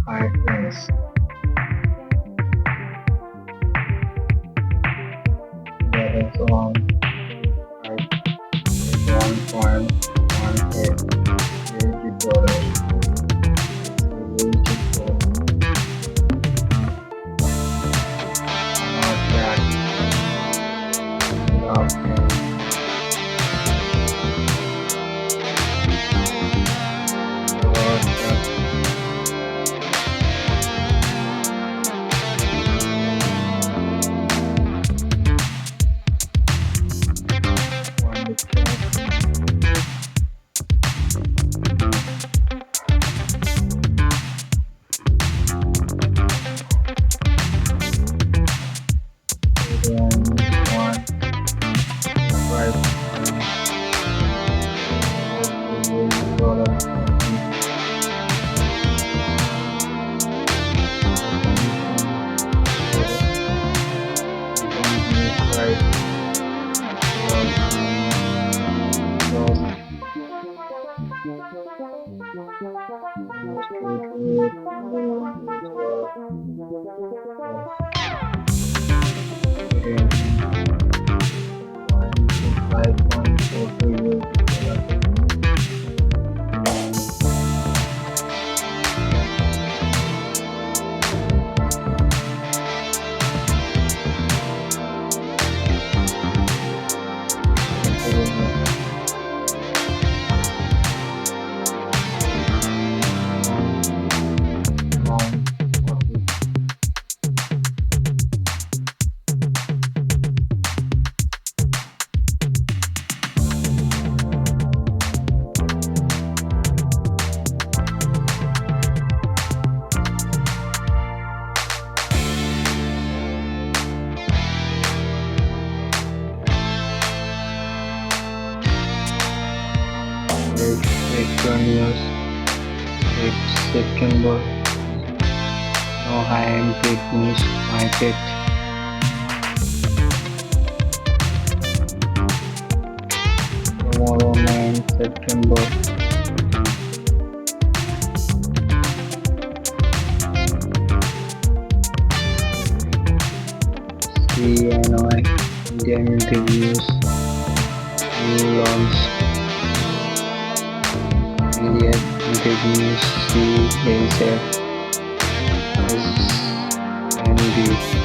Hi friends, there is one like $1.18 beautiful not that without News 8 September. No high impact news market. Tomorrow 9 September. CNI Indian Impact News. New launch. Indian Impact News CSF SNB.